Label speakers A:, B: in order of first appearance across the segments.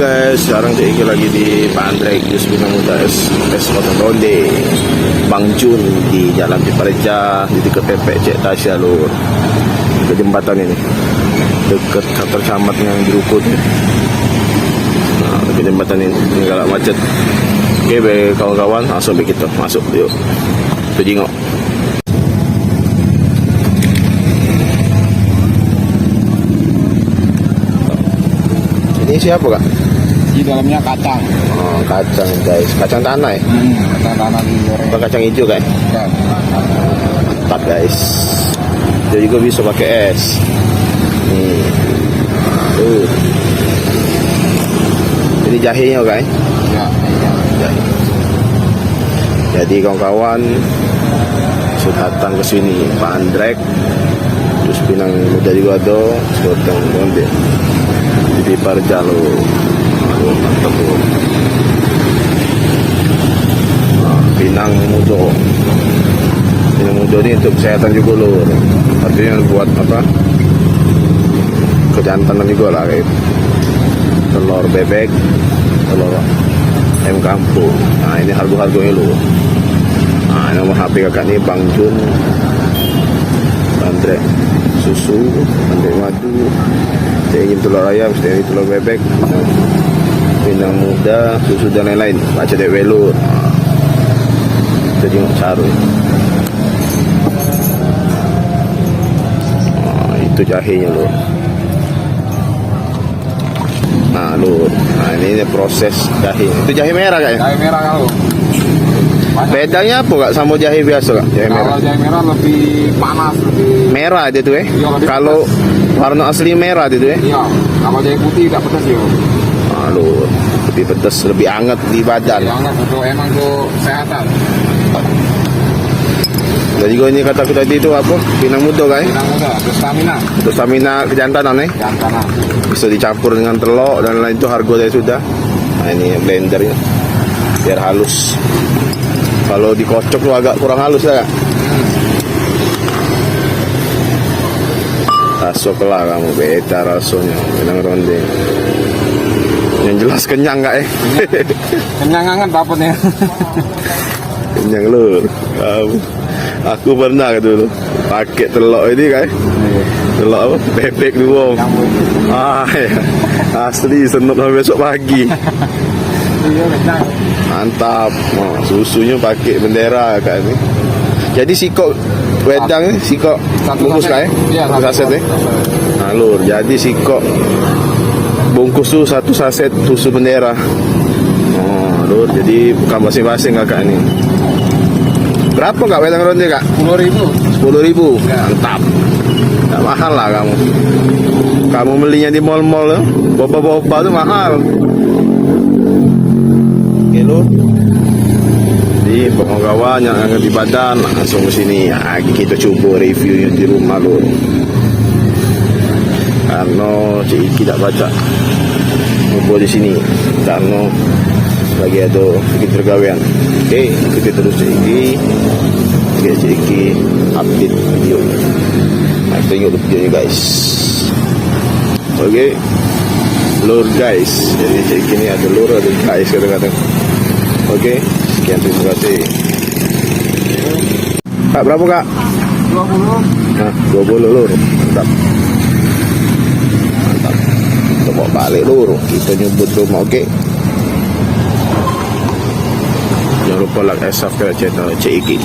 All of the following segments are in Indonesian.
A: Guys, sekarang saya lagi di Pak Andre Jus Pinang Muda es Kota Ronde Bang Jun di Jalan Pipareja di dekat Pepek Cek Tasya lur ke jembatan ini dekat kantor camat yang dirukut. Nah, ke jembatan ini galak macet. Oke, baik kawan-kawan, langsung kita masuk yuk. Kita jengok. Ini siapa kak?
B: Di dalamnya kacang.
A: Oh, kacang guys, kacang tanah ya?
B: Kacang tanah digoreng.
A: Bukan kacang hijau kan?
B: Ya.
A: Mantap guys. Jadi juga bisa pakai es. Nih. Tuh. Jadi jahenya kan?
B: Ya.
A: Jahe. Jadi kawan-kawan sudah datang ke sini Pak Andrek terus Pinang Muda juga ada Sekotong Ronde di Parjalo. Mantap tuh. Pinang Muda ini untuk kesehatan juga loh, artinya buat apa, kejantanan juga lah kayak telur bebek, telur ayam kampung. Nah ini harga-harganya loh. Nah nomor HP kakak ini Bang Jun, Andre susu, Andre madu, saya ingin telur ayam, saya ingin telur bebek, Pinang Muda, susu dan lain-lain. Baca dek welur. Kita jenguk saru. Itu jahenya lur. Nah lur, nah ini proses jahe. Itu jahe merah kak ya?
B: Jahe merah kalau.
A: Bedanya apa kak sama jahe biasa kak? Jahe merah.
B: Kalau jahe merah lebih panas, lebih
A: Merah itu tuh
B: Iya, lebih
A: Kalau warna asli merah itu ya?
B: iya. Kalau jahe putih tidak pedas ya.
A: Nah lur, lebih pedas, lebih hangat di badan.
B: Yang untuk emang untuk kesehatan.
A: Jadi gue ini kata tadi itu apa? Pinang Muda kan?
B: Pinang Muda, terus stamina.
A: Terus stamina kejantanan nih.
B: Jangan
A: Bisa dicampur dengan telur dan lain itu harga saya sudah. Nah ini blendernya biar halus. Kalau dikocok tuh agak kurang halus ya kak. Masuk lah kamu beta rasanya Pinang Ronde. Yang jelas kenyang kak ya.
B: kenyang banget dapatnya.
A: Kenyang lur. Aku pernah dulu pakai telur ini kan. Telur apa? Bebek dulu. Ya. Asli senut sampai besok pagi.
B: Iya, kenyang.
A: Mantap. Oh, susunya pakai bendera kak ini. Jadi sikok wedang sikok bungkus kak ya?
B: Iya,
A: satu saset ya. Nah lur, jadi sikok bungkus tuh satu saset susu bendera. Oh lur, jadi bukan masing-masing kakak ini. Berapa kak wedang ronde kak?
B: 10.000.
A: 10.000.
B: Ya.
A: Mantap. Gak mahal lah kamu. Kamu belinya di mall-mall tuh, boba-boba tuh mahal. Oke lur. Jadi kawan yang ada di badan langsung ke sini. Nah, kita coba reviewnya di rumah lur. Karena Cik Iki tak baca coba di sini. Karena lagi ada bikin pergawean. Oke, kita terus Cik Iki. Cik Iki update video. Nah, kita tengok videonya guys. Oke, lur guys. Jadi Cik Iki ini ada lur, ada guys kadang-kadang. Oke, sekian terima kasih. Kak berapa kak?
B: 20.
A: Nah, 20 lur. Mantap. Mantap. Kita bawa balik lur. Kita nyebut rumah oke. Jangan lupa like and subscribe channel Cik Iki.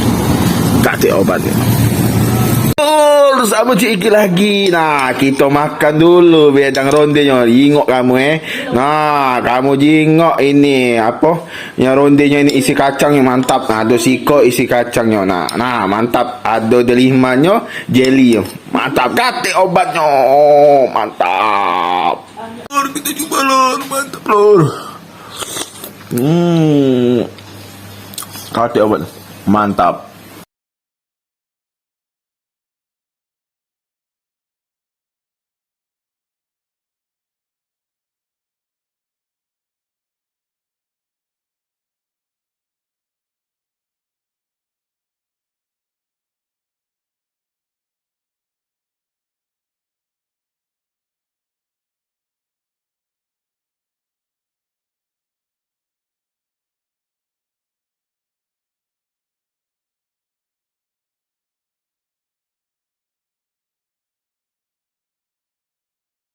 A: Kasih obatnya. Sama Cik Iki lagi. Nah, kita makan dulu wedang rondenya. Jingok kamu Nah, kamu jingok ini apa? Yang rondenya ini isi kacangnya mantap. Nah, ada siko isi kacangnya. Nah, mantap. Ada delimanya jelly. Mantap. Kasih obatnya. Mantap. Lur, kita coba lur. Mantap lur. Kasih obat. Mantap.